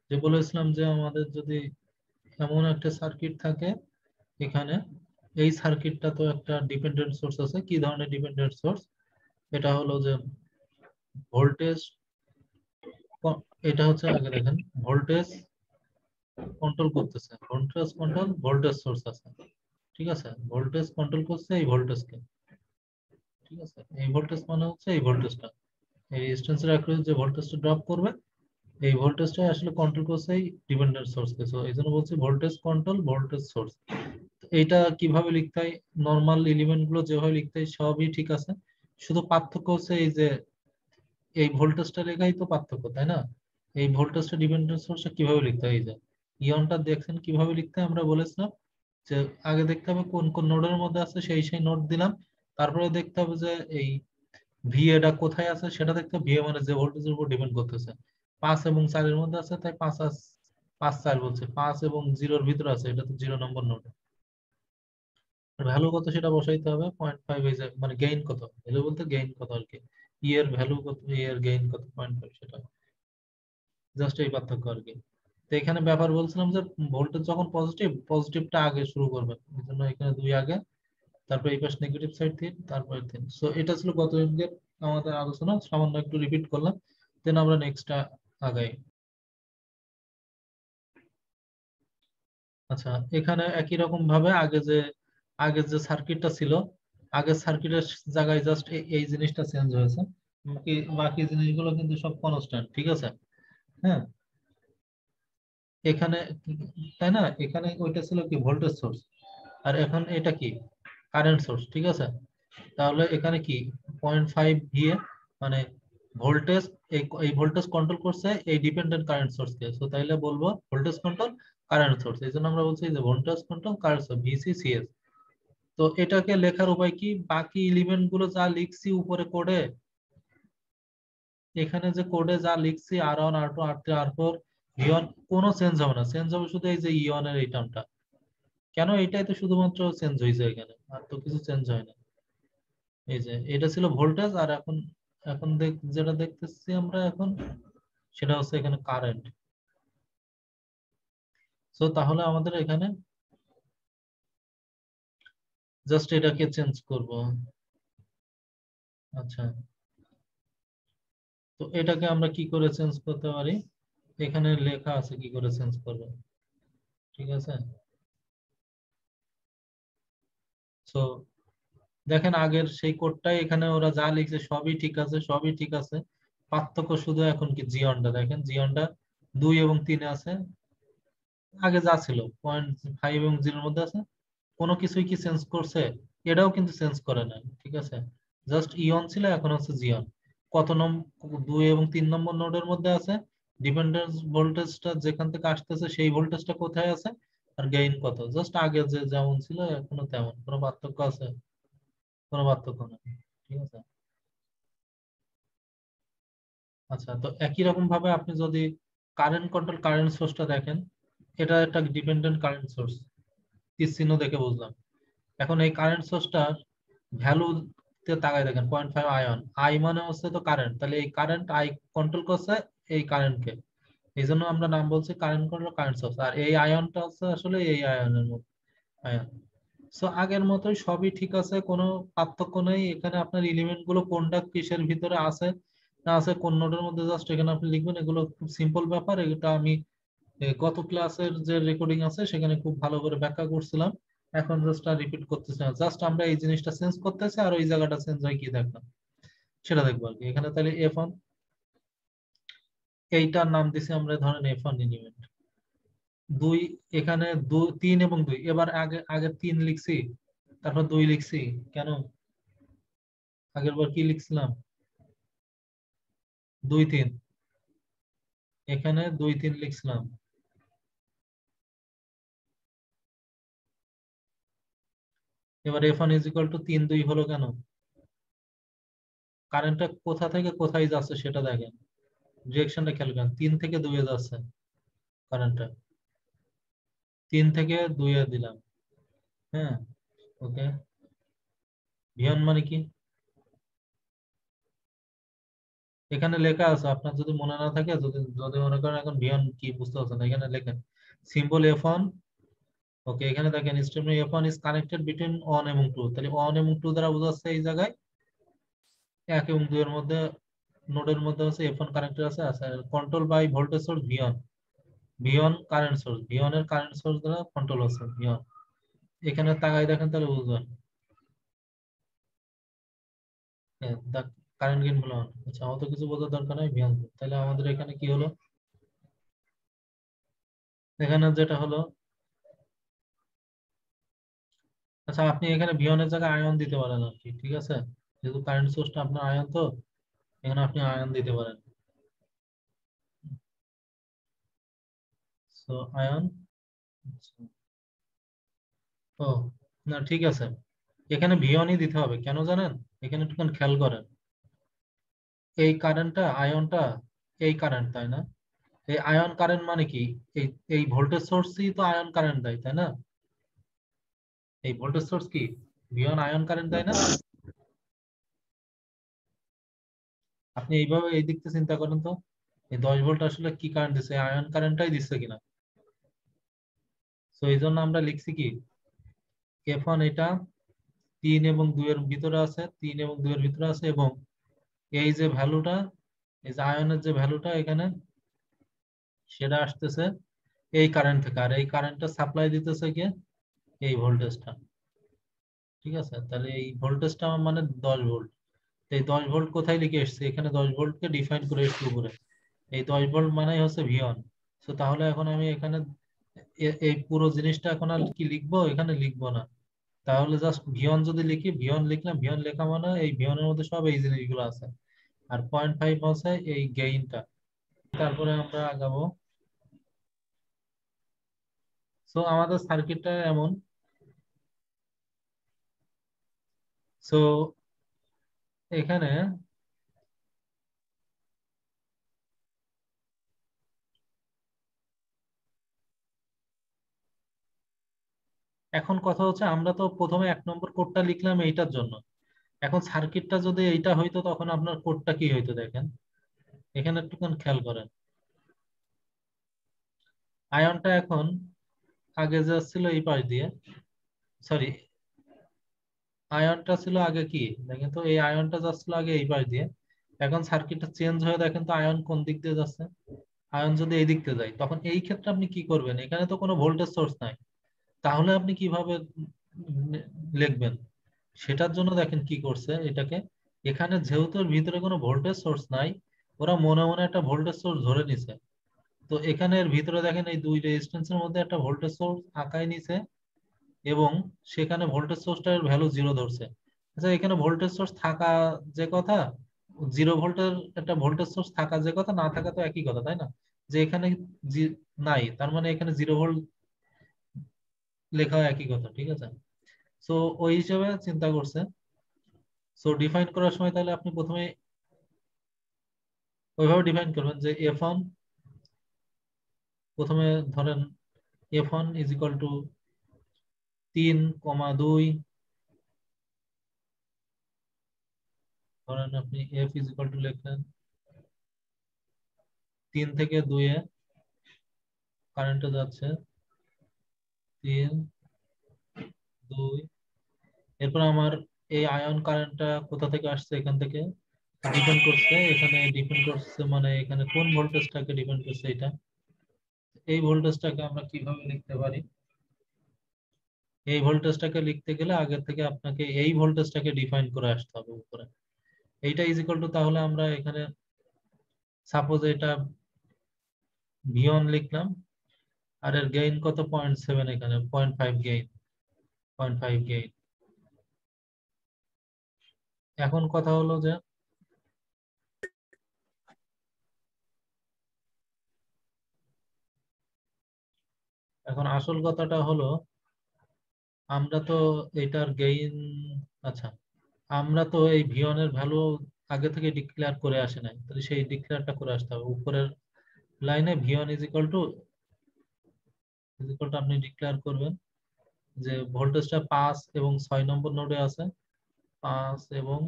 যে বলেছিলাম যে আমাদের যদি এমন একটা সার্কিট থাকে এখানে, এই সার্কিটটা তো একটা ডিপেন্ডেন্ট সোর্স আছে। কি ধরনের ডিপেন্ডেন্ট সোর্স? এটা হলো যে ভোল্টেজ, এটা হচ্ছে আগে দেখেন ভোল্টেজ কন্ট্রোল করতেছে, ভোল্টেজ কন্ট্রোল ভোল্টেজ সোর্স আছে, ঠিক আছে? ভোল্টেজ কন্ট্রোল করছে এই ভোল্টেজকে, ঠিক আছে? এই ভোল্টেজ মানে হচ্ছে এই ভোল্টেজটা, এই রেজিস্ট্যান্সের অ্যাক্রস যে ভোল্টেজটা ড্রপ করবে, এই ভোল্টেজটা আসলে কন্ট্রোল করছে এই ডিপেন্ডেন্ট সোর্সকে। সো এই জন্য বলছি ভোল্টেজ কন্ট্রোল ভোল্টেজ সোর্স। এইটা কিভাবে লিখতে হয়? নর্মাল এলিমেন্ট গুলো যেভাবে লিখতে হয় সবই ঠিক আছে, শুধু পার্থক্য হচ্ছে এই যে এই ভোল্টেজটা লেখাই তো পার্থক্য, তাই না? এই ভোল্টেজটা ডিপেন্ডেন্ট সোর্সটা কিভাবে লিখতে হয়? এই যে ইয়নটা দেখছেন কিভাবে লিখতে হয়, আমরা বলেছিলাম যে আগে দেখতে হবে কোন কোন নোডের মধ্যে আছে, সেই সেই নোড দিলাম। তারপরে দেখতে হবে যে এই ভিএ টা কোথায় আছে সেটা দেখতে হবে। ভিএ মানে যে ভোল্টেজের উপর ডিপেন্ড করতেছে, 5 এবং 4-এর মধ্যে আছে তাই 5 4 বলছে, 5 এবং 0-র ভিতরে আছে, এটা তো 0 নম্বর নোড। ভ্যালু কত সেটা বসাইতে হবে, 0.5। এই যে মানে গেইন কত, ভ্যালু বলতে গেইন কত আর কি। ই এর ভ্যালু কত, ই এর গেইন কত, 0.5, সেটা জাস্ট এই পার্থক্য আর কি। তো এখানে ব্যাপার বলছিলাম যে ভোল্টেজ যখন পজিটিভ, পজিটিভটা আগে শুরু করবে, এই জন্য এখানে 2 আগে, তারপর এই পাশে নেগেটিভ সাইড 3, তারপরে 3। সো এটা ছিল গত দিনের আমাদের আলোচনা, সামান্য একটু রিপিট করলাম, দেন আমরা নেক্সটটা আগাই। আচ্ছা, এখানে একই রকম ভাবে আগে যে সার্কিটটা ছিল, আগের সার্কিটের জায়গায় জাস্ট এই জিনিসটা চেঞ্জ হয়েছে, বাকি বাকি জিনিসগুলো কিন্তু সব কনস্ট্যান্ট, ঠিক আছে? হ্যাঁ, এখানে তাই না, এখানে ওইটা ছিল কি ভোল্টেজ সোর্স, আর এখন এটা কি কারেন্ট সোর্স, ঠিক আছে? তাহলে এখানে কি 0.5 ভিএ মানে ভোল্টেজ, এই ভোল্টেজ কন্ট্রোল করছে এই ডিপেন্ডেন্ট কারেন্ট সোর্স কে। তো তাইলে বলবো ভোল্টেজ কন্ট্রোল কারেন্ট সোর্স, এই জন্য আমরা বলছি যে ভোল্টেজ কন্ট্রোল কারেন্ট সোর্স, ভিসিসিএস। তো এটাকে লেখার উপায় কি? বাকি এলিমেন্ট গুলো যা লিখছি উপরে কোডে, এখানে যে কোডে যা লিখছি R1 R2 R3 R4 V1, কোনো চেঞ্জ হবে না, চেঞ্জ হবে শুধু এই যে ইয়নের এই টার্মটা। কেন? এটাই তো শুধুমাত্র চেঞ্জ হয়েছে এখানে, আর তো কিছু চেঞ্জ হয় না। এই যে এটা ছিল ভোল্টেজ, আর এখন এখন যেটা দেখতেছি আমরা এখন, সেটা হচ্ছে এখানে কারেন্ট। সো তাহলে আমাদের এখানে জাস্ট এটাকে চেঞ্জ করব। আচ্ছা, তো এটাকে আমরা কি করে চেঞ্জ করতে পারি? এখানে লেখা আছে কি করে চেঞ্জ করব, ঠিক আছে? সো দেখেন আগের সেই কোডটাই এখানে ওরা যা লিখছে সবই ঠিক আছে, সবই ঠিক আছে। পার্থক্য শুধু এখন কি জিওনটা, দেখেন জিওনটা 2 এবং 3-এ আছে, আগে যা ছিল 0.5 এবং 0-এর মধ্যে আছে। কোনো কিছুই কি চেঞ্জ করছে? এটাও কিন্তু চেঞ্জ করে নাই, ঠিক আছে? জাস্ট ইয়ন ছিল, এখন হচ্ছে জিয়ন। কত নম্বর 2 এবং 3 নম্বর নোডের মধ্যে আছে, ডিপেন্ডেন্স ভোল্টেজটা যেখান থেকে আসতেছে সেই ভোল্টেজটা কোথায় আছে, আর গেইন কত, জাস্ট আগে যে যেমন ছিল এখনো তেমন। কোনো পার্থক্য আছে? কোনো পার্থক্য নেই, ঠিক আছে? আচ্ছা, তো একই রকম ভাবে আপনি যদি কারেন্ট কন্ট্রোল কারেন্ট সোর্সটা দেখেন, এটা একটা ডিপেন্ডেন্ট কারেন্ট সোর্স, তীর চিহ্ন দেখে বুঝলাম। এখন এই কারেন্ট সোর্সটার ভ্যালু তে তাকায় দেখেন 0.5 আয়ন, আই মানে হচ্ছে তো কারেন্ট, তাহলে এই কারেন্ট আই কন্ট্রোল করছে এই কারেন্টকে, এই জন্য আমরা নাম বলছি কারেন্ট কন্ট্রোল কারেন্ট সোর্স। আর এই আয়নটা হচ্ছে আসলে এই আয়নের মতো আয়ন। সো আগের মতোই সবই ঠিক আছে, কোনো পার্থক্য নেই। এখানে আপনার এলিমেন্ট গুলো কোনটা কিসের ভিতরে আছে না আছে, কোন নোডের মধ্যে, জাস্ট এখানে আপনি লিখবেন। এগুলো খুব সিম্পল ব্যাপার, এটা আমি গত ক্লাসের যে রেকর্ডিং আছে সেখানে খুব ভালো করে ব্যাখ্যা করছিলাম। এখন জাস্ট আর রিপিট করতেছি না, জাস্ট আমরা এই জিনিসটা চেঞ্জ করতেছি, আর ওই জায়গাটা চেঞ্জ হয় কি দেখলাম সেটা দেখবো আর কি। এখানে তাহলে F1, এইটার নাম দিছি আমরা ধরেন F1 এলিমেন্ট 2। এখানে 3 এবং 2, এবার আগে আগে 3 লিখছি, তারপর 2 লিখছি। কেন? আগের বার কি লিখছিলাম? 2 3, এখানে 2 3 লিখছিলাম। এবার F1 ইজ ইকুয়াল টু 3 2 হলো কেন? কারেন্টটা কোথা থেকে কোথায় যাচ্ছে সেটা দেখেন, ডিরেকশনটা খেয়াল করেন, 3 থেকে 2-এ যাচ্ছে কারেন্টটা, 3 থেকে 2-এ দিলাম। হ্যাঁ, ওকে। ভিয়ন মানে কি? এখানে লেখা আছে, আপনার যদি মনে না থাকে, যদি যদি মনে করেন এখন ভিয়ন কি বুঝতে পারছেন না, এখানে লেখেন সিম্বল F1। ওকে, এখানে দেখেন statement F1 is connected between 1 এবং 2, তাহলে 1 এবং 2 দ্বারা বোঝাচ্ছে এই জায়গায় 1 এবং 2 এর মধ্যে নোডের মধ্যে হচ্ছে F1 কানেক্টেড আছে। আচ্ছা, কন্ট্রোল বাই ভোল্টেজ সোর্স ভিয়ন, ভিয়ন কারেন্ট সোর্স, ভিয়নের কারেন্ট সোর্স দ্বারা কন্ট্রোল হচ্ছে ভিয়ন। এখানে তাকাই দেখেন তাহলে বুঝবেন। কারেন্ট গেইন হলো 1। আচ্ছা, অত কিছু বোঝার দরকার নাই, ভিয়ন। তাহলে আমাদের এখানে কি হলো, এখানে যেটা হলো, আচ্ছা আপনি এখানে ভিয়নের জায়গায় আয়ন দিতে পারেন আর কি, ঠিক আছে? যেহেতু কারেন্ট সোর্সটা আপনার আয়ন, তো এখানে আপনি আয়ন দিতে পারেন। সো আয়ন, ও না ঠিক আছে, এখানে ভিয়নই দিতে হবে, কেন জানেন? এখানে একটু খেয়াল করেন, এই কারেন্টটা আয়নটা, এই কারেন্ট তাই না? এই আয়ন কারেন্ট মানে কি? এই এই ভোল্টেজ সোর্সই তো আয়ন কারেন্ট দেয়, তাই না? এই ভোল্টেজ সোর্স কি ভিয়ন আয়ন কারেন্ট দেয় না? আপনি এইভাবে এই দিক থেকে চিন্তা করেন তো, এই 10 ভোল্ট আসলে কি কারেন্ট দিচ্ছে, আয়ন কারেন্টটাই দিচ্ছে কিনা। তো এই জন্য আমরা লিখছি কি, F1 এটা 3 এবং 2 এর ভিতরে আছে, 3 এবং 2 এর ভিতরে আছে, এবং এই যে ভ্যালুটা, এই যে আয়নের যে ভ্যালুটা এখানে, সেটা আসতেছে এই কারেন্ট থেকে, আর এই কারেন্টটা সাপ্লাই দিতেছে কে, এই ভোল্টেজটা। ঠিক আছে, তাহলে এই ভোল্টেজটা আমার মানে 10 ভোল্ট। এই 10 ভোল্ট কোথায় লিখে এসছে, এখানে 10 ভোল্টকে ডিফাইন করে এসছে উপরে, এই 10 ভোল্ট মানে হচ্ছে ভিয়ন। তো তাহলে এখন আমি এখানে এই পুরো জিনিসটা এখন আর কি লিখবো, এখানে লিখবো না। তাহলে জাস্ট ভিয়ন যদি লিখি, ভিয়ন লিখলাম, ভিয়ন লেখা মানে এই ভিয়নের মধ্যে সব এই জিনিসগুলো আছে। আর 0.5 হচ্ছে এই গেইনটা। তারপরে আমরা আগাবো। সো আমাদের সার্কিটটা এমন। সো এখানে এখন কথা হচ্ছে, আমরা তো প্রথমে 1 নম্বর কোডটা লিখলাম এইটার জন্য। এখন সার্কিটটা যদি এইটা হইতো, তখন আপনার কোডটা কি হইতো দেখেন, এখানে একটুখানি খেয়াল করেন। আয়নটা এখন আগে যাচ্ছিল এই পাশ দিয়ে, সরি, আয়নটা ছিল আগে কি দেখেন তো, এই আয়নটা যাচ্ছিল আগে এই পাশ দিয়ে। এখন সার্কিটটা চেঞ্জ হয়ে দেখেন তো আয়ন কোন দিক দিয়ে যাচ্ছে। আয়ন যদি এই দিক দিয়ে যায়, তখন এই ক্ষেত্রে আপনি কি করবেন, এখানে তো কোনো ভোল্টেজ সোর্স নাই, তাহলে আপনি কিভাবে লিখবেন? সেটার জন্য দেখেন কি করছে এটাকে, এখানে যেহেতু এর ভিতরে কোনো ভোল্টেজ সোর্স নাই, ওরা মনে মনে একটা ভোল্টেজ সোর্স ধরে নিছে। তো এখানে এর ভিতরে দেখেন এই দুই রেজিস্ট্যান্সের মধ্যে একটা ভোল্টেজ সোর্স আঁকায় নিছে, এবং সেখানে ভোল্টেজ সোর্সটার ভ্যালু 0 ধরছে। আচ্ছা, এখানে ভোল্টেজ সোর্স থাকা যে কথা, 0 ভোল্টের একটা ভোল্টেজ সোর্স থাকা যে কথা, না থাকা তো একই কথা, তাই না? যে এখানে নাই, তার মানে এখানে 0 ভোল্ট লেখা একই কথা, ঠিক আছে? সো ওই হিসেবে চিন্তা করছে। সো ডিফাইন করার সময় তাহলে আপনি প্রথমে ওইভাবে ডিফাইন করবেন যে F1, প্রথমে ধরেন F1 ইজ ইকুয়াল টু 3,2, ধরেন আপনি F ইজ ইকুয়াল টু লিখলেন 3 থেকে 2-এ কারেন্টে যাচ্ছে 3, 2। এরপর আমার এই আয়ন কারেন্টটা কোথা থেকে আসছে, এখান থেকে ডিপেন্ড করছে, এখানে ডিপেন্ড করছে মানে এখানে কোন ভোল্টেজটাকে ডিপেন্ড করছে এটা। এই ভোল্টেজটাকে আমরা কিভাবে লিখতে পারি, এই ভোল্টেজটাকে লিখতে গেলে আগে থেকে আপনাকে এই ভোল্টেজটাকে ডিফাইন করে আসতে হবে উপরে। এইটা ইজ ইকুয়াল টু, তাহলে আমরা এখানে সাপোজ এটা ভিয়ন লিখলাম, আর এর গেইন কত, 0.7, এখানে 0.5 গেইন, 0.5 গেইন। এখন কথা হলো যে, এখন আসল কথাটা হলো, আমরা তো এটার গেইন, আচ্ছা, আমরা তো এই ভিয়নের ভ্যালু আগে থেকে ডিক্লেয়ার করে আসে নাই, তাহলে সেই ডিক্লেয়ারটা করে আসতে হবে উপরের লাইনে। ভিয়ন ইজ ইকুয়াল টু আপনি ডিক্লেয়ার করবেন যে ভোল্টেজটা 5 এবং 6 নম্বর নোডে আছে, 5 এবং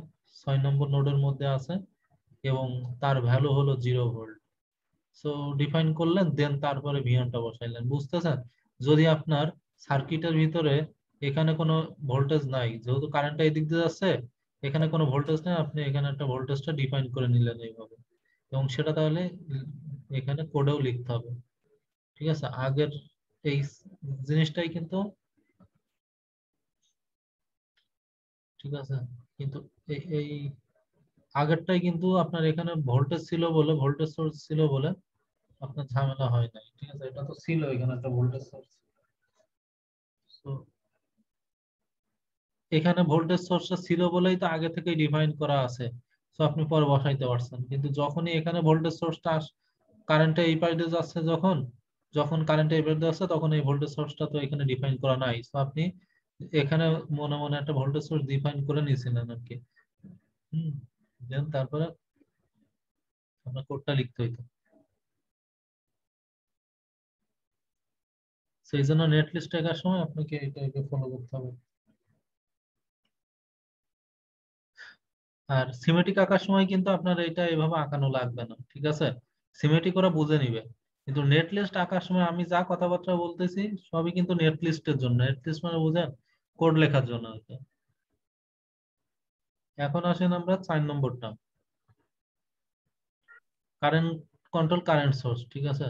6 নম্বর নোডের মধ্যে আছে, এবং তার ভ্যালু হলো 0 ভোল্ট। সো ডিফাইন করলেন, দেন তারপরে ভিএনটা বসাইলেন। বুঝতেছেন? যদি আপনার সার্কিটের ভিতরে এখানে কোনো ভোল্টেজ নাই, যেহেতু কারেন্টটা এই দিক দিয়ে যাচ্ছে, এখানে কোনো ভোল্টেজ নেই, আপনি এখানে একটা ভোল্টেজটা ডিফাইন করে নিলেন এইভাবে, এবং সেটা তাহলে এখানে কোডেও লিখতে হবে। ঠিক আছে? আগের এই জিনিসটাই কিন্তু, ঠিক আছে, কিন্তু এই আগেরটাই কিন্তু আপনার এখানে ভোল্টেজ ছিল বলে, ভোল্টেজ সোর্স ছিল বলে আপনার ঝামেলা হয় নাই। ঠিক আছে? এটা তো ছিল এখানে একটা ভোল্টেজ সোর্স। তো এখানে ভোল্টেজ সোর্সটা ছিল বলেই তো আগে থেকেই ডিফাইন করা আছে। তো আপনি পরে বসাইতে পারছেন, কিন্তু যখনই এখানে ভোল্টেজ সোর্সটা কারেন্টে এই পাশে যাচ্ছে, যখন যখন কারেন্টে এই পাশে যাচ্ছে, তখন এই ভোল্টেজ সোর্সটা তো এখানে ডিফাইন করা নাই। তো আপনি এখানে মনে মনে একটা ভোল্টেজ সোর্স ডিফাইন করে নিয়েছিলেন আর কি। হম। দেন তারপরে আপনার কোডটা লিখতে হইতো। সেই জন্য নেট লিস্ট আঁকার সময় আপনাকে এটাকে ফলো করতে হবে। আর সিমেটিক আঁকার সময় কিন্তু আপনার এটা এভাবে আঁকানো লাগবে না। ঠিক আছে? সিমেটিক ওরা বুঝে নিবে, কিন্তু নেট লিস্ট আঁকার সময় আমি যা কথাবার্তা বলতেছি সবই কিন্তু নেট লিস্টের জন্য। নেট লিস্ট মানে বুঝেন? কোড লেখার জন্য আর কি। এখন আসেন আমরা 4 নম্বরটা, কারেন্ট কন্ট্রোল কারেন্ট সোর্স। ঠিক আছে?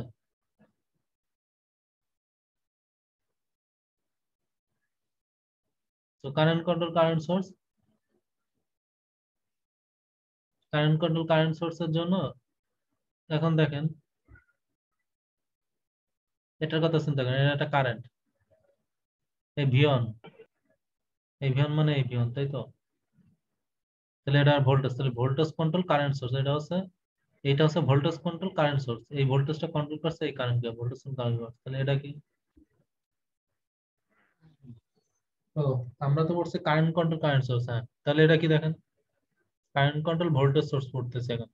তো কারেন্ট কন্ট্রোল কারেন্ট সোর্সের জন্য এখন দেখেন, এটার কথা চিন্তা করেন, এটা একটা কারেন্ট, এই ভিয়ন, এই ভিয়ন মানে এই ভিয়ন, তাই তো? তাহলে এটা ভোল্টেজ, তাহলে ভোল্টেজ কন্ট্রোল কারেন্ট সোর্স, এটা হচ্ছে ভোল্টেজ কন্ট্রোল কারেন্ট সোর্স। এই ভোল্টেজটা কন্ট্রোল করছে এই কারেন্টকে, ভোল্টেজ কারেন্ট সোর্স। তাহলে এটা কি? ও, আমরা তো বলছি কারেন্ট কন্ট্রোল কারেন্ট সোর্স। হ্যাঁ, তাহলে এটা কি দেখেন, কারেন্ট কন্ট্রোল ভোল্টেজ সোর্স পড়তেছে এখন।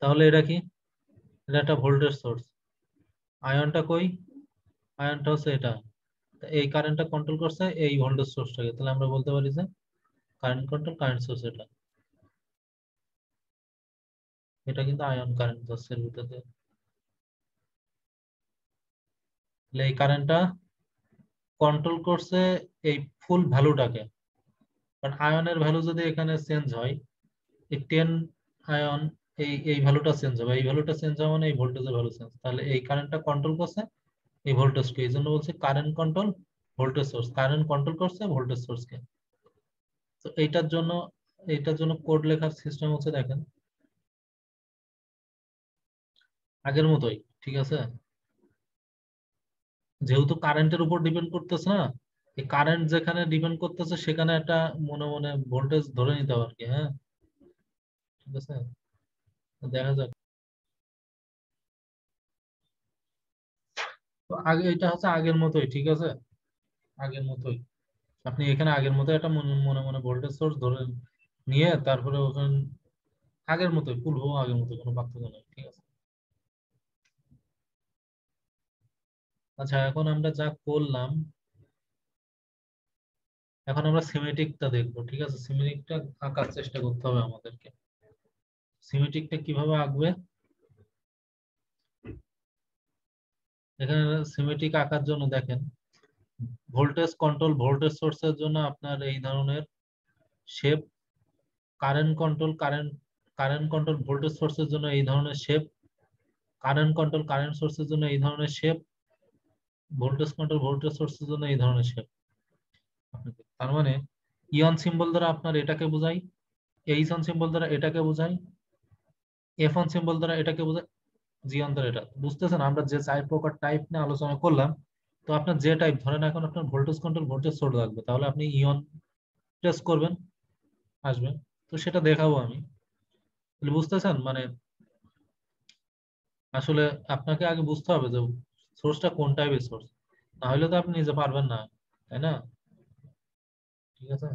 তাহলে এটা কি? এটা একটা ভোল্টেজ সোর্স। আয়নটা কই? আয়নটা হচ্ছে এটা। তা এই কারেন্টটা কন্ট্রোল করছে এই ভোল্টেজ সোর্সটাকে, তাহলে আমরা বলতে পারি যে কারেন্ট কন্ট্রোল কারেন্ট সোর্স এটা। এটা কিন্তু আয়ন কারেন্ট যাচ্ছে এর ভিতর দিয়ে। তাহলে এই কারেন্টটা কন্ট্রোল করছে এই ফুল ভ্যালুটাকে। কারণ আয়নের ভ্যালু যদি এখানে চেঞ্জ হয়, এই 10 আয়ন, এই ভ্যালুটা চেঞ্জ হবে, এই ভ্যালুটা চেঞ্জ হবে মানে এই ভোল্টেজের ভ্যালু চেঞ্জ। তাহলে এই কারেন্টটা কন্ট্রোল করছে এই ভোল্টেজকে, এই জন্য বলছে current control voltage source. Current control করছে ভোল্টেজ সোর্সকে। তো এইটার জন্য কোড লেখার সিস্টেম হচ্ছে দেখেন আগের মতোই। ঠিক আছে? যেহেতু কারেন্টের উপর ডিপেন্ড করতেছে না, এই কারেন্ট যেখানে ডিপেন্ড করতেছে সেখানে একটা মনে মনে ভোল্টেজ ধরে নিতে হবে আর কি। হ্যাঁ, ঠিক আছে? তো দেখা যাক। তো আগে এটা হচ্ছে আগের মতোই। ঠিক আছে? আগের মতোই আপনি এখানে আগের মতো একটা মনে মনে মনে ভোল্টেজ সোর্স ধরে নিয়ে তারপরে ওখানে আগের মতোই পুরো আগের মতো, কোনো পার্থক্য নেই। ঠিক আছে? আচ্ছা, এখন আমরা যা করলাম, এখন আমরা সিমেটিকটা দেখবো। ঠিক আছে? সিমেটিকটা আঁকার চেষ্টা করতে হবে আমাদেরকে। সিমেটিকটা কিভাবে আঁকবে? এখানে সিমেটিক আঁকার জন্য দেখেন, ভোল্টেজ কন্ট্রোল ভোল্টেজ সোর্সের জন্য আপনার এই ধরনের শেপ, কারেন্ট কন্ট্রোল ভোল্টেজ সোর্সের জন্য এই ধরনের শেপ, কারেন্ট কন্ট্রোল কারেন্ট সোর্সের জন্য এই ধরনের শেপ, ভোল্টেজ কন্ট্রোল ভোল্টেজ সোর্সের জন্য এই ধরনের শেপ। তার মানে ইয়ন সিম্বল দ্বারা আপনার এটাকে বোঝাই, এইচ অন সিম্বল দ্বারা এটাকে বোঝাই, এফ অন সিম্বল দ্বারা এটাকে বোঝাই, জি অন দ্বারা এটা। বুঝতেছেন আমরা যে চার প্রকার টাইপ নিয়ে আলোচনা করলাম? তো আপনার যে টাইপ ধরেন, এখন আপনার ভোল্টেজ কন্ট্রোল ভোল্টেজ সোর্স লাগবে, তাহলে আপনি ইয়ন প্রেস করবেন, আসবে। তো সেটা দেখাবো আমি। তাহলে বুঝতেছেন মানে আসলে আপনাকে আগে বুঝতে হবে যে সোর্সটা কোন টাইপের সোর্স, না হলে তো আপনি নিজে পারবেন না, তাই না? ঠিক আছে?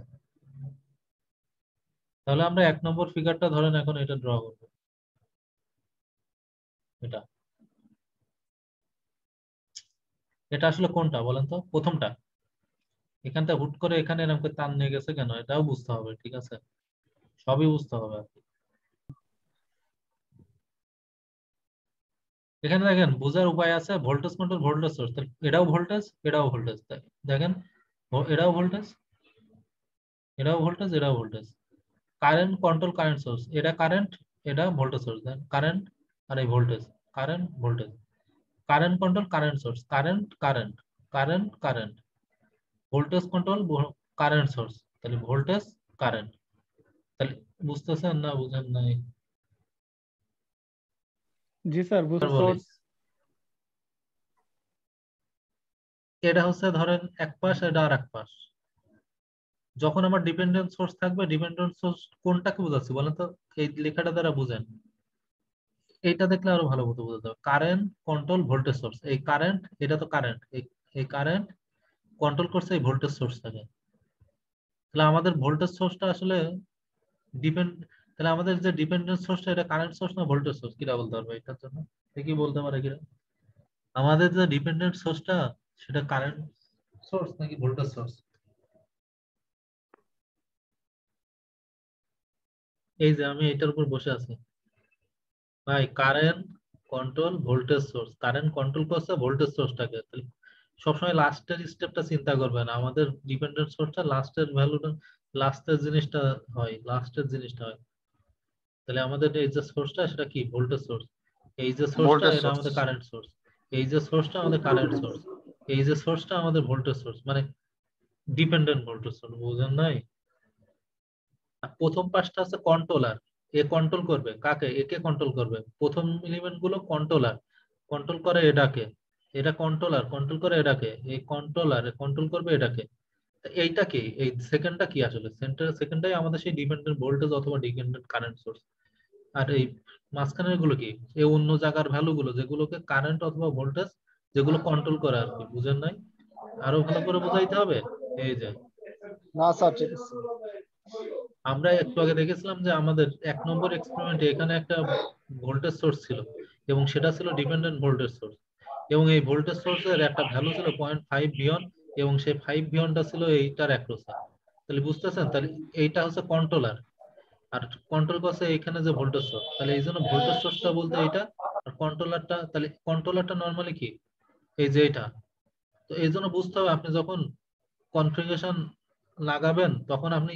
তাহলে আমরা 1 নম্বর ফিগারটা ধরেন এখন এটা ড্র করবো। এটা এটা আসলে কোনটা বলেন তো? প্রথমটা? এখানটা হুট করে এখানে এরকম করে টান নিয়ে গেছে কেন, এটাও বুঝতে হবে। ঠিক আছে? সবই বুঝতে হবে আর কি। এখানে দেখেন বোঝার উপায় আছে, ভোল্টেজ কন্ট্রোল ভোল্টেজ সোর্স, এটাও ভোল্টেজ এটাও ভোল্টেজ, দেখেন এটাও ভোল্টেজ এটাও ভোল্টেজ এটাও voltage. Current control current source, এটা কারেন্ট এটা ভোল্টেজ সোর্স, দেন কারেন্ট আর এই voltage, current voltage, current control current source, current current current current, voltage control current source, তাহলে ভোল্টেজ কারেন্ট। তাহলে বুঝতেছেন না বুঝেন নাই? জি স্যার, আর বুঝতে বলি, সোর্স। এটা হচ্ছে ধরেন এক পাশ, এটা আর এক পাশ। যখন আমার ডিপেন্ডেন্ট সোর্স থাকবে, ডিপেন্ডেন্ট সোর্স কোনটাকে বোঝাচ্ছি বলেন তো, এই লেখাটা দ্বারা বুঝেন, এইটা দেখলে আরো ভালো মতো বোঝা যাবে। কারেন্ট কন্ট্রোল ভোল্টেজ সোর্স, এই কারেন্ট এটা তো কারেন্ট, এই কারেন্ট কন্ট্রোল করছে এই ভোল্টেজ সোর্সটাকে। তাহলে আমাদের ভোল্টেজ সোর্সটা আসলে ডিপেন্ড, তাহলে আমাদের যে ডিপেন্ডেন্ট সোর্সটা এটা কারেন্ট সোর্স না ভোল্টেজ সোর্স, কিরা বলতে পারবে এটার জন্য? কি বলতে পারে কিরা? আমাদের যে ডিপেন্ডেন্ট সোর্সটা সেটা কারেন্ট সোর্স নাকি ভোল্টেজ সোর্স? এই যে আমি এটার উপর বসে আছি ভাই, current control voltage source, current control করছে ভোল্টেজ সোর্সটাকে। তাহলে সবসময় লাস্টের স্টেপটা চিন্তা করবেন, আমাদের ডিপেন্ডেন্ট সোর্সটা লাস্টের ভ্যালুটা, লাস্টের জিনিসটা হয়, লাস্টের জিনিসটা হয়। তাহলে আমাদের এই যে সোর্সটা সেটা কি ভোল্টেজ সোর্স, এই যে সোর্সটা ভোল্টেজ এটা সোর্স। আমাদের কারেন্ট সোর্স, এই যে সোর্সটা আমাদের কারেন্ট সোর্স, এই যে সোর্সটা আমাদের ভোল্টেজ সোর্স, মানে ডিপেন্ডেন্ট ভোল্টেজ সোর্স, বুঝেন নাই? আর প্রথম পাঁচটা হচ্ছে কন্ট্রোলার, এ কন্ট্রোল করবে কাকে, একে কন্ট্রোল করবে, প্রথম এলিমেন্ট গুলো কন্ট্রোলার, কন্ট্রোল করে এটাকে, এটা কন্ট্রোলার কন্ট্রোল করে এটাকে, এই কন্ট্রোলার কন্ট্রোল করবে এটাকে। তা এইটা কি, এই সেকেন্ডটা কি আসলে, সেন্টার সেকেন্ডটাই আমাদের সেই ডিপেন্ডেন্ট ভোল্টেজ অথবা ডিপেন্ডেন্ট কারেন্ট সোর্স। আর এই মাঝখানের গুলো কি, এই অন্য জায়গার ভ্যালু গুলো যেগুলোকে কারেন্ট অথবা ভোল্টেজ যেগুলো কন্ট্রোল করে আর কি, বুঝেন নাই? আরো ভালো করে বোঝাইতে হবে। এই যে না স্যার, ঠিক আছে। আমরা একটু আগে দেখেছিলাম যে আমাদের এক নম্বর এক্সপেরিমেন্টে এখানে একটা ভোল্টেজ সোর্স ছিল এবং সেটা ছিল ডিপেন্ডেন্ট ভোল্টেজ সোর্স, এবং এই ভোল্টেজ সোর্সের একটা ভ্যালু ছিল 0.5 ভিয়ন, এবং সেই 5 ভিয়নটা ছিল এইটার অ্যাক্রোসে। তাহলে বুঝতেছেন, তাহলে এইটা হচ্ছে কন্ট্রোলার, আর কন্ট্রোল করছে এখানে যে ভোল্টেজ সোর্স, তাহলে এই জন্য ভোল্টেজ সোর্সটা বলতে এইটা, আর কন্ট্রোলারটা, তাহলে কন্ট্রোলারটা নর্মালি কি, এই যে এটা। তো এই জন্য বুঝতে হবে আপনি যখন কনফিগারেশন লাগাবেন তখন আপনি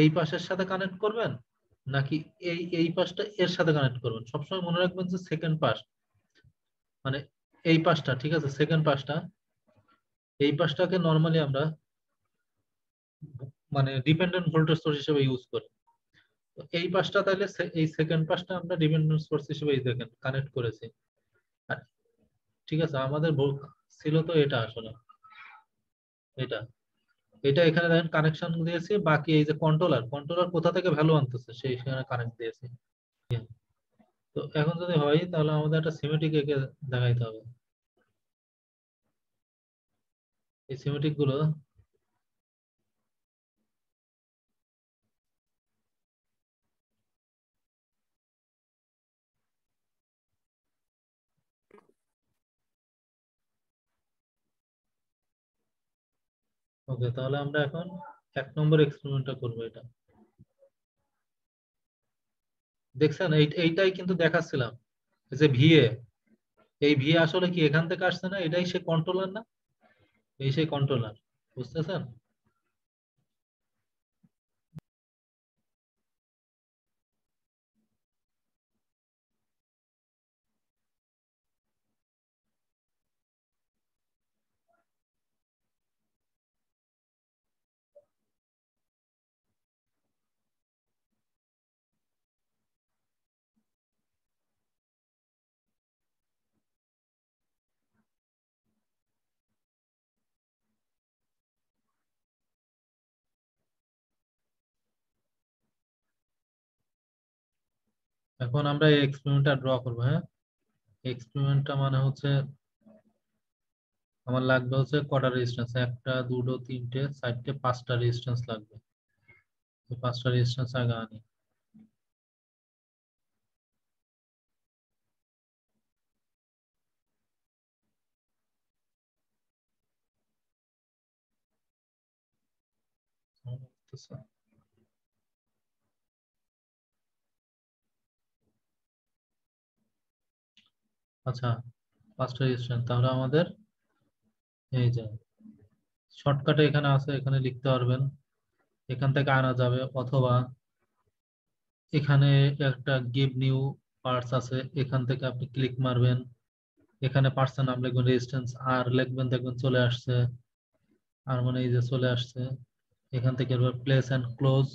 এই পাশের সাথে কানেক্ট করবেন নাকি এই পাশটা এর সাথে কানেক্ট করবেন। সবসময় মনে রাখবেন যে সেকেন্ড পাশ, মানে এই পাশটা, ঠিক আছে, সেকেন্ড পাশটা, এই পাশটাকে নর্মালি আমরা মানে ডিপেন্ডেন্ট ভোল্টেজ সোর্স হিসেবে ইউজ করি। তো এই পাশটা তাহলে এই সেকেন্ড পাশটা আমরা ডিপেন্ডেন্ট সোর্স হিসেবে এই দেখেন কানেক্ট করেছি। আর ঠিক আছে, আমাদের ছিল তো এটা আসলে, এটা এটা এখানে দেখেন কানেকশন দিয়েছি, বাকি এই যে কন্ট্রোলার, কন্ট্রোলার কোথা থেকে ভ্যালু আনতেছে সেই সেখানে কানেক্ট দিয়েছি। তো এখন যদি হয় তাহলে আমাদের একটা সিমেট্রিক এঁকে দেখাইতে হবে। এই সিমেট্রিক গুলো, ওকে, তাহলে আমরা এখন এক নম্বর এক্সপেরিমেন্টটা করবো। এটা দেখছেন, এইটাই কিন্তু দেখাচ্ছিলাম যে ভিএ, এই ভিএ আসলে কি এখান থেকে আসছে না, এটাই সে কন্ট্রোলার না, এই সেই কন্ট্রোলার, বুঝতেছেন? এখন আমরা এই এক্সপেরিমেন্টটা ড্র করবো, হ্যাঁ। এক্সপেরিমেন্টটা মানে হচ্ছে আমার লাগবে হচ্ছে কটা রেজিস্ট্যান্স, একটা দুটো তিনটে চারটে পাঁচটা রেজিস্ট্যান্স লাগবে। এই পাঁচটা রেজিস্ট্যান্স আগে আনি। আচ্ছা, 5টা রেজিস্ট্রেশন, তাহলে আমাদের এই যে শর্টকাটে এখানে আছে, এখানে লিখতে পারবেন, এখান থেকে আনা যাবে, অথবা এখানে একটা গিভ নিউ পার্টস আছে, এখান থেকে আপনি ক্লিক মারবেন, এখানে পার্টসের নাম লিখবেন, রেজিস্ট্যান্স আর লিখবেন, দেখবেন চলে আসছে, আর মানে এই যে চলে আসছে। এখান থেকে প্লেস এন্ড ক্লোজ,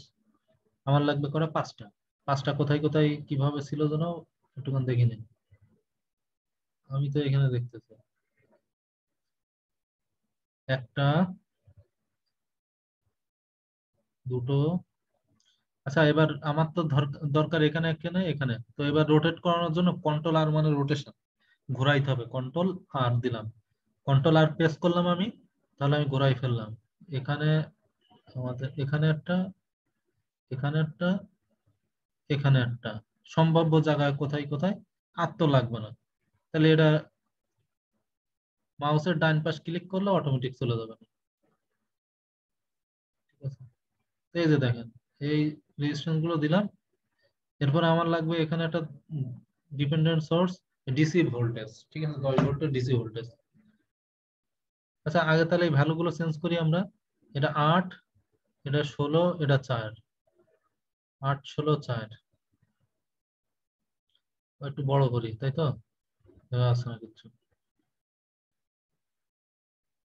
আমার লাগবে করে 5টা। 5টা কোথায় কোথায় কিভাবে ছিল যেন একটুখানি দেখে নিন, আমি তো এখানে দেখতেছি একটা, দুটো। আচ্ছা, এবার আমার তো দরকার এখানে এখানে এখানে, তো এবার রোটেট করানোর জন্য কন্ট্রোল আর মানে রোটেশন ঘোরাইতে হবে, কন্ট্রোল আর দিলাম, কন্ট্রোল আর প্রেস করলাম আমি, তাহলে আমি ঘোরাই ফেললাম। এখানে আমাদের এখানে একটা, এখানে একটা, এখানে একটা, সম্ভাব্য জায়গায় কোথায় কোথায় আর তো লাগবে না, তাহলে এটা মাউসের ডান পাশ ক্লিক করলে অটোমেটিক চলে যাবে। ঠিক আছে, তো এই যে দেখেন, এই রেজিস্ট্রেশন গুলো দিলাম। এরপর আমার লাগবে এখানে একটা ডিপেন্ডেন্ট সোর্স, ডিসি ভোল্টেজ, ঠিক আছে, 10 ভোল্টের ডিসি ভোল্টেজ। আচ্ছা, আগে তাহলে এই ভ্যালু গুলো চেঞ্জ করি আমরা। এটা 8, এটা 16, এটা 4, 8, 16, 4, একটু বড় করি, তাই তো? আছে না কিছু,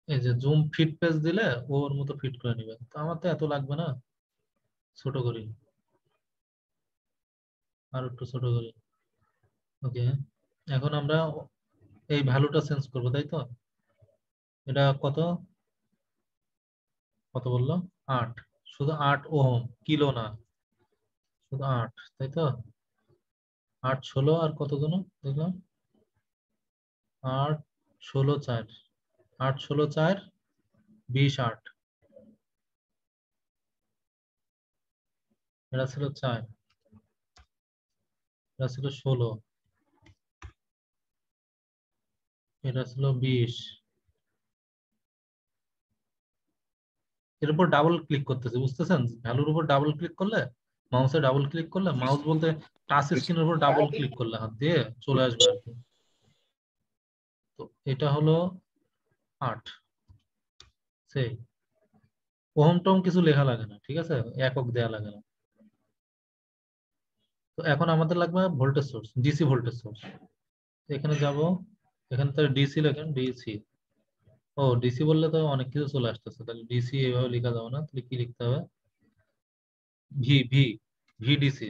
এই যে জুম ফিট পেজ দিলে ওর মতো ফিট করে নিবে, তো আমার তো এত লাগবে না, ছোট করি, আর একটু ছোট করি। ওকে, এখন আমরা এই ভ্যালুটা চেঞ্জ করবো, তাই তো? এটা কত, কত বললো? 8, শুধু 8 ওহম, কিলো না, শুধু 8, তাই তো? 8, 16 আর কত জন দেখলাম? 8, 16, 4, 8, 16, 4, 20, 8, এটা ছিল 4, এটা ছিল 16, এটা ছিল 20। এর উপর ডাবল ক্লিক করতেছে, বুঝতেছেন? ভ্যালুর উপর ডাবল ক্লিক করলে, মাউসে ডাবল ক্লিক করলে, মাউস বলতে টাচ স্ক্রিনের উপর ডাবল ক্লিক করলে হাত দিয়ে চলে আসবে আর কি। তো এটা হলো 8, সেই ওহম টম কিছু লেখা লাগে না, ঠিক আছে, একক দেয়া লাগে না। তো এখন আমাদের লাগবে voltage source, DC voltage source. এখানে যাব, এখানে তো ডিসি লেখেন, ডিসি। ও, ডিসি বললে তো অনেক কিছু চলে আসতেছে, তাহলে ডিসি এইভাবে লেখা যাবে না, তাহলে কি লিখতে হবে? ভি ভি ভিডিসি,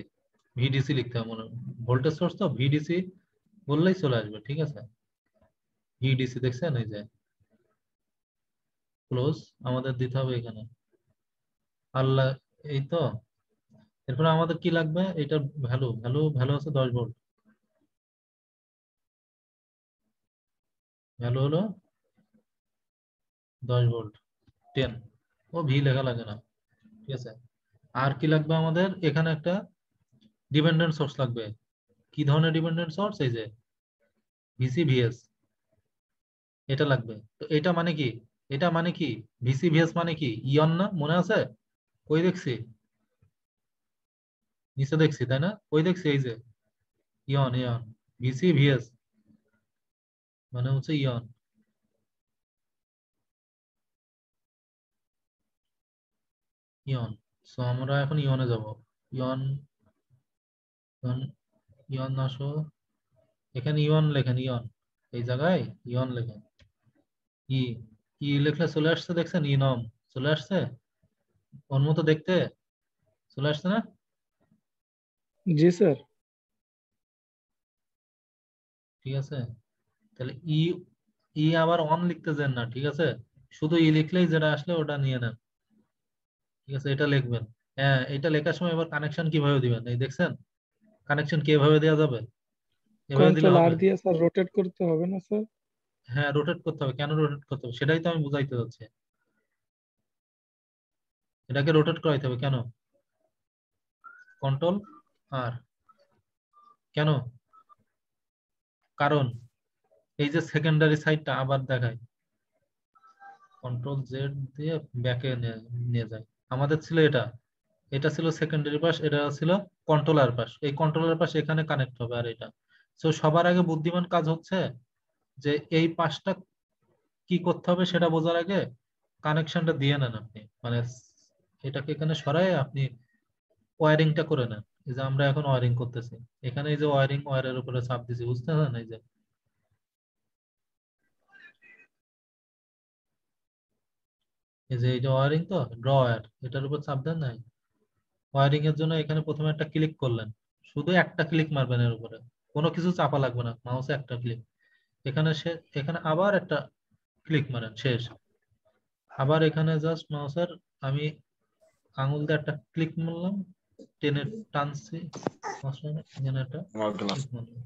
ভিডিসি লিখতে হবে মনে, ভোল্টেজ সোর্স তো ভিডিসি বললেই চলে আসবে, ঠিক আছে। ভিডিসি দেখছেন, এই যে ক্লোজ, আমাদের দিতে হবে এখানে আল্লাহ, এই তো। এরপরে আমাদের কি লাগবে, এটার ভ্যালু, ভ্যালু আছে 10 ভোল্ট, ভ্যালু হলো 10 ভোল্ট, 10। ও ভি লেখা লাগে না, ঠিক আছে। আর কি লাগবে আমাদের, এখানে একটা ডিপেন্ডেন্ট সোর্স লাগবে। কি ধরনের ডিপেন্ডেন্ট সোর্স? এই যে ভিসি ভিএস, এটা লাগবে। তো এটা মানে কি, এটা মানে কি, ভিসি ভিএস মানে কি, ইয়ন না, মনে আছে? কই দেখছি, নিচে দেখছি তাই না, কই দেখছি, এই যে ইয়ন, ইয়ন, ভিসি ভিএস মানে হচ্ছে ইয়ন, ইয়ন। সো আমরা এখন ইয়নে যাব, ইয়ন, ইয়ন, ইয়ন আসো, এখানে ইয়ন লেখেন, ইয়ন, এই জায়গায় ইয়ন লেখেন, ই, ই লেখলে চলে আসছে, দেখছেন, ই নম চলে আসছে, ওর মতো দেখতে চলে আসছে না? জি স্যার। ঠিক আছে, তাহলে ই, ই আবার অন লিখতে দেন না, ঠিক আছে, শুধু ই লিখলেই যেটা আসলে ওটা নিয়ে নেন, ঠিক আছে, এটা লিখবেন। হ্যাঁ, এটা লেখার সময় এবার কানেকশন কিভাবে দিবেন, এই দেখছেন, কানেকশন কিভাবে দেওয়া যাবে, এভাবে দিলে কন্ট্রোল আর হবে? দিয়ে স্যার রোটেট করতে হবে না স্যার? হ্যাঁ, রোটেট করতে হবে, কেন রোটেট করতে হবে সেটাই তো আমি বুঝাইতে যাচ্ছি, এটাকে রোটেট করাইতে হবে কেন, কন্ট্রোল আর, কেন, কারণ এই যে সেকেন্ডারি সাইডটা আবার দেখায়, কন্ট্রোল জেড দিয়ে ব্যাকে নিয়ে যায়, আমাদের ছিল এটা, এটা ছিল সেকেন্ডারি পাস, এটা ছিল কন্ট্রোলার পাস, এই কন্ট্রোলার পাস এখানে কানেক্ট হবে, আর এটা তো সবার আগে বুদ্ধিমান কাজ হচ্ছে যে এই পাশটা কি করতে হবে সেটা বোঝার আগে কানেকশনটা দিয়ে নেন আপনি, মানে এটাকে এখানে সরাই আপনি ওয়ারিংটা করে নেন। এই যে আমরা এখন ওয়ারিং করতেছি, এখানে এই যে ওয়ারের উপরে চাপ দিছি, বুঝতে পারেন? এই যে এই যে ওয়ারিং, তো ড্রয়ার, এটার উপর চাপ দেন নাই। ওয়ারিং এর জন্য এখানে প্রথমে একটা ক্লিক করলেন, শুধু একটা ক্লিক মারবেন এর উপরে, কোনো কিছু চাপা লাগবে না, মাউসে একটা ক্লিক। এখানে এখানে আবার একটা ক্লিক মারেন, শেষ। আবার এখানে জাস্ট মাউসের আমি আঙুল দিয়ে একটা ক্লিক মারলাম, টেনে টানছি, এখানে একটা ক্লিক মারলাম।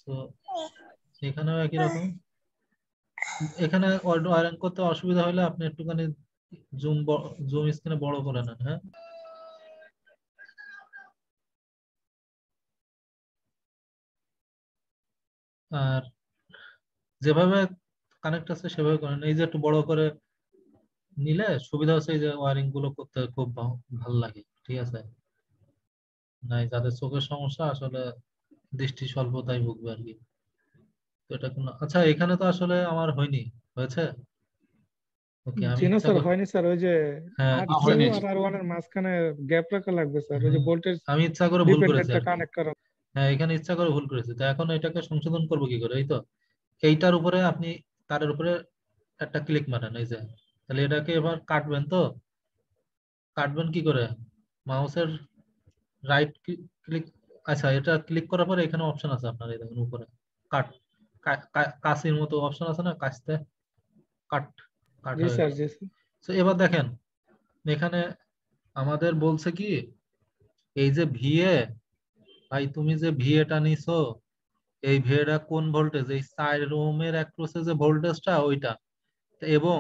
তো এখানেও একই রকম। এখানে ওয়ারিং করতে অসুবিধা হলে আপনি একটুখানি জুম জুম স্ক্রিনে বড় করে নেন, হ্যাঁ। আর যেভাবে কানেক্ট আছে সেভাবে করেন, এই যে একটু বড় করে নিলে সুবিধা হচ্ছে, এই যে ওয়ারিং গুলো করতে খুব ভালো লাগে, ঠিক আছে। নাই যাদের চোখের সমস্যা আসলে দৃষ্টি স্বল্পতায় ভুগবে আর কি। তো এটা কোনো, আচ্ছা এখানে তো আসলে আমার হয়নি, হয়েছে? ওকে, আমি জি না ইচ্ছা স্যার, করে, হয়নি স্যার। ওই যে হ্যাঁ আর টু ইচ্ছা, আর আর ওয়ান এর মাঝখানে গ্যাপ রাখা লাগবে স্যার, ওই যে হ্যাঁ, ভোল্টেজ আমি ইচ্ছা করে ভুল করেছি ডিপেন্ডেন্টটা আর কি। কানেক্ট করা। হ্যাঁ, এখানে ইচ্ছা করে ভুল করেছি, তো এখন এটাকে সংশোধন করবো কি করে? এই তো এইটার উপরে আপনি তারের উপরে একটা ক্লিক মারেন, এই যে। তাহলে এটাকে এবার কাটবেন, তো কাটবেন কি করে? মাউসের রাইট ক্লিক, আচ্ছা এটা ক্লিক করার পরে এখানে অপশন আছে আপনার, এই দেখুন উপরে কাট, কাশির মতো অপশন আছে না, কাটতে, কাট, কাট জি হয়ে স্যার, গেল। জি স্যার। তো এবার দেখেন এখানে আমাদের বলছে কি, এই যে ভিএ, ভাই তুমি যে ভিএটা নিছো, এই ভিএটা কোন ভোল্টেজ? এই 4 ওহমের অ্যাক্রোসে যে ভোল্টেজটা ওইটা। এবং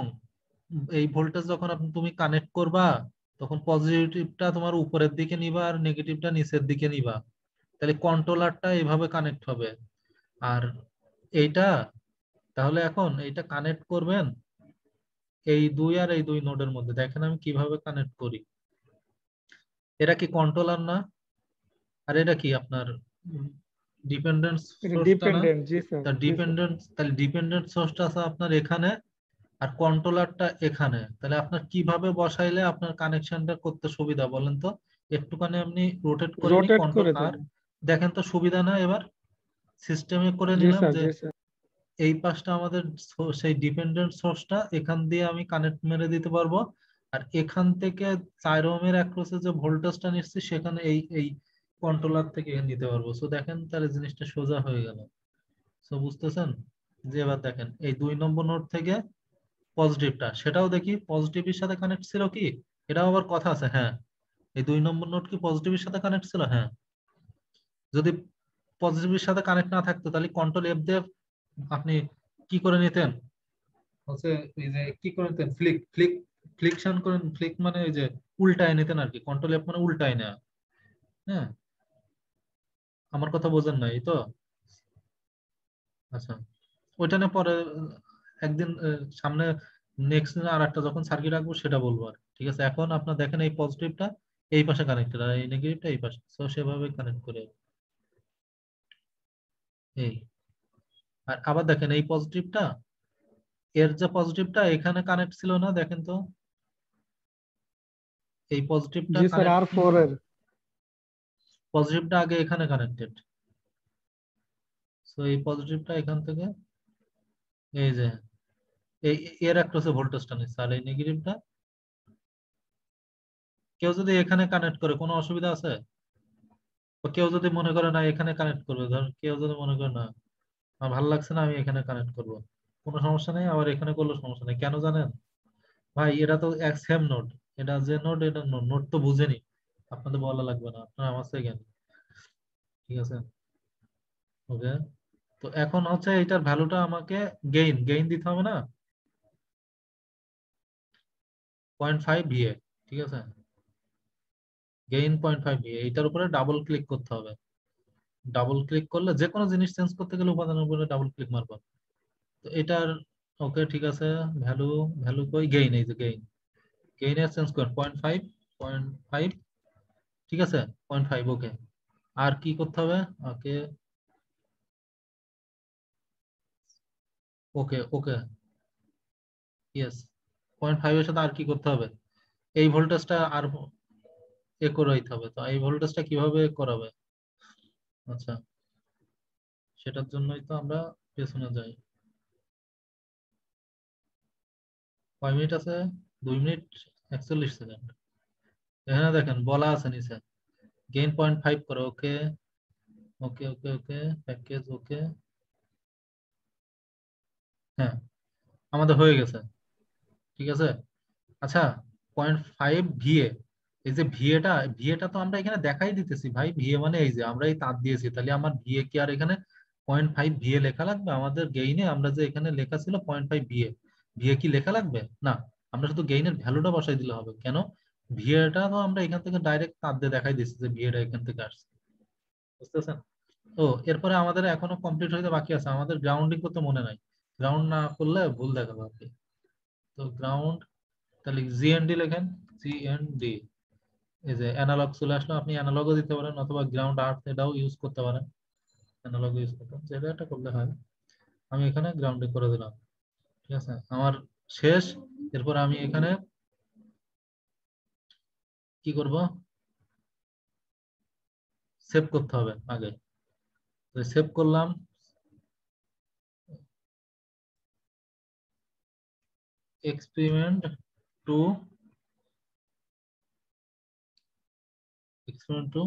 এই ভোল্টেজ যখন তুমি কানেক্ট করবা, তখন পজিটিভটা তোমার উপরের দিকে নিবা আর নেগেটিভটা নিচের দিকে নিবা। তাহলে কন্ট্রোলারটা এইভাবে কানেক্ট হবে। আর এইটা, তাহলে এখন এইটা কানেক্ট করবেন এই দুই আর এই দুই নোডের মধ্যে। দেখেন আমি কিভাবে কানেক্ট করি। এটা কি কন্ট্রোলার না? আর এটা কি আপনার ডিপেন্ডেন্ট এটা সোর্সটা না? ডিপেন্ডেন্ট, জি স্যার, তার জি স্যার। ডিপেন্ডেন্ট, তাহলে ডিপেন্ডেন্ট সোর্সটা আছে আপনার এখানে, আর কন্ট্রোলারটা এখানে। তাহলে আপনার কিভাবে বসাইলে আপনার কানেকশনটা করতে সুবিধা বলেন তো? একটুখানি আপনি রোটেট করে নি রোটেট কন্ট্রোল করে আর, দেন। দেখেন তো সুবিধা না? এবার সিস্টেমে করে জি নিলাম স্যার, যে জি স্যার। এই পাশটা আমাদের সেই ডিপেন্ডেন্ট সোর্সটা এখান দিয়ে আমি কানেক্ট মেরে দিতে পারবো। আর এখান থেকে 4 ওহমের অ্যাক্রসে যে ভোল্টেজটা নিচ্ছি সেখানে এই এই কন্ট্রোলার থেকে নিতে পারবো। সো দেখেন তাহলে জিনিসটা সোজা হয়ে গেল। সো বুঝতেছেন? যে এবার দেখেন এই 2 নম্বর নোড থেকে পজিটিভটা, সেটাও দেখি পজিটিভের সাথে কানেক্ট ছিল কি। এটাও আবার কথা আছে, হ্যাঁ। এই 2 নম্বর নোড কি পজিটিভের সাথে কানেক্ট ছিল? হ্যাঁ। যদি পজিটিভের সাথে কানেক্ট না থাকতো তাহলে কন্ট্রোল এফ দিয়ে আপনি কি করে নিতেন হচ্ছে, এই যে কি করে নিতেন, ফ্লিক ফ্লিক ফ্লিকশন করেন, ফ্লিক মানে ওই যে উল্টায় নিতেন আর কি, কন্ট্রোল এফ মানে উল্টায় নেওয়া। হ্যাঁ, আমার কথা বোঝেন না এই তো। আচ্ছা, ওইটা নিয়ে পরে একদিন সামনে নেক্সট দিন আর একটা যখন সার্কিট রাখবো সেটা বলবো আর, ঠিক আছে। এখন আপনার দেখেন এই পজিটিভটা এই পাশে কানেক্টেড আর এই নেগেটিভটা এই পাশে, তো সেভাবে কানেক্ট করে এই। আর আবার দেখেন এই পজিটিভটা, এর যে পজিটিভটা এখানে কানেক্ট ছিল না, দেখেন তো এই পজিটিভটা জি স্যার, কানেক্ট আর ফোর কিন্তু, এর। পজিটিভটা আগে এখানে কানেক্টেড। তো এই পজিটিভটা এখান থেকে এই যে এই এর একটা ভোল্টেজটা নিচ্ছে, আর এই নেগেটিভটা কেউ যদি এখানে কানেক্ট করে কোনো অসুবিধা আছে? বা কেউ যদি মনে করে না এখানে কানেক্ট করবে, ধর কেউ যদি মনে করে না আমার ভালো লাগছে না আমি এখানে কানেক্ট করব, কোনো সমস্যা নেই। আবার এখানে করলে সমস্যা নেই, কেন জানেন ভাই? এটা তো এক সেম নোড, এটা যে নোড, এটা নোড তো বুঝেনি, আপনাদের বলা লাগবে না, আপনারা আমার থেকে জ্ঞানী, ঠিক আছে। ওকে, তো এখন হচ্ছে এটার ভ্যালুটা আমাকে গেইন গেইন দিতে হবে না, 0.5 VA, ঠিক আছে। গেইন 0.5 VA, এইটার উপরে ডাবল ক্লিক করতে হবে। ডাবল ক্লিক করলে যে কোনো জিনিস চেঞ্জ করতে গেলে উপাদানের উপরে ডাবল ক্লিক মারবো। তো এটার, ওকে ঠিক আছে। ভ্যালু, ভ্যালু কই, গেইন, এই যে গেইন, গেইনের চেঞ্জ করেন 0.5, 0.5, ঠিক আছে, 0.5, ওকে। আর কি করতে হবে? ওকে, ওকে ওকে, ইয়েস। 0.5 এর সাথে আর কি করতে হবে? এই ভোল্টেজটা আর এ করাইতে হবে। তো এই ভোল্টেজটা কিভাবে করাবে? আচ্ছা, সেটার জন্যই তো আমরা পেছনে যাই। কয় মিনিট আছে? 2 মিনিট 41 সেকেন্ড। এখানে দেখেন বলা আছে নিচে গেইন 0.5 করো। ওকে ওকে ওকে ওকে, প্যাকেজ ওকে। হ্যাঁ, আমাদের হয়ে গেছে, ঠিক আছে। আচ্ছা, 0.5 ভিএ, এই যে ভিএটা, ভিএটা তো আমরা এখানে দেখাই দিতেছি ভাই। ভিএ মানে এই যে আমরা এই তার দিয়েছি, তাহলে আমার ভিএ কি আর এখানে 0.5 ভিএ লেখা লাগবে? আমাদের গেইনে আমরা যে এখানে লেখা ছিল 0.5 ভিএ, ভিএ কি লেখা লাগবে? না, আমরা শুধু গেইনের ভ্যালুটা বসাই দিলে হবে। কেন? ভিএটা তো আমরা এখান থেকে ডাইরেক্ট তার দিয়ে দেখাই দিচ্ছি যে ভিএটা এখান থেকে আসছে, বুঝতেছেন? তো এরপরে আমাদের এখনো কমপ্লিট হইতে বাকি আছে, আমাদের গ্রাউন্ডিং করতে মনে নাই। গ্রাউন্ড না করলে ভুল দেখাবো আর কি। তো গ্রাউন্ড, তাহলে জিএনডি লেখেন, জিএনডি। এই যে অ্যানালগ চলে আসলো, আপনি অ্যানালগও দিতে পারেন অথবা গ্রাউন্ড আর্থ এটাও ইউজ করতে পারেন। অ্যানালগ ইউজ করতে যেটা একটা করলে হয়। আমি এখানে গ্রাউন্ডিং করে দিলাম, ঠিক আছে, আমার শেষ। এরপর আমি এখানে কি করব? সেভ করতে হবে আগে। সেভ করলাম। Experiment two, experiment two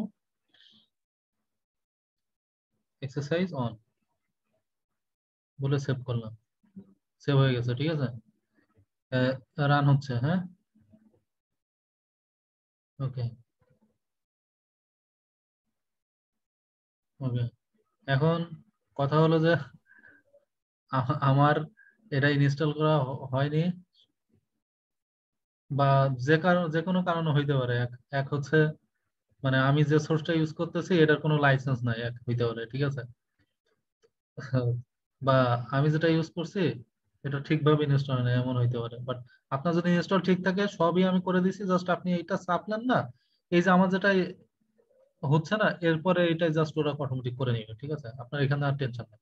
exercise on বলে সেভ করলাম। সেভ হয়ে গেছে, ঠিক আছে। রান হচ্ছে, হ্যাঁ। ওকে ওকে। এখন কথা হলো যে আমার এটা ইনস্টল করা হয়নি, বা যে কোনো কারণে হইতে পারে। এক এক হচ্ছে মানে আমি যে সোর্সটা ইউজ করতেছি এটার কোনো লাইসেন্স নাই, এক হইতে পারে, ঠিক আছে। বা আমি যেটা ইউজ করছি এটা ঠিকভাবে ইনস্টল হয় না, এমন হইতে পারে। বাট আপনার যদি ইনস্টল ঠিক থাকে, সবই আমি করে দিছি, জাস্ট আপনি এইটা চাপলেন না, এই যে আমার যেটা হচ্ছে না, এরপরে এটা জাস্ট ওরা অটোমেটিক করে নিবে, ঠিক আছে। আপনার এখানে আর টেনশন নেই।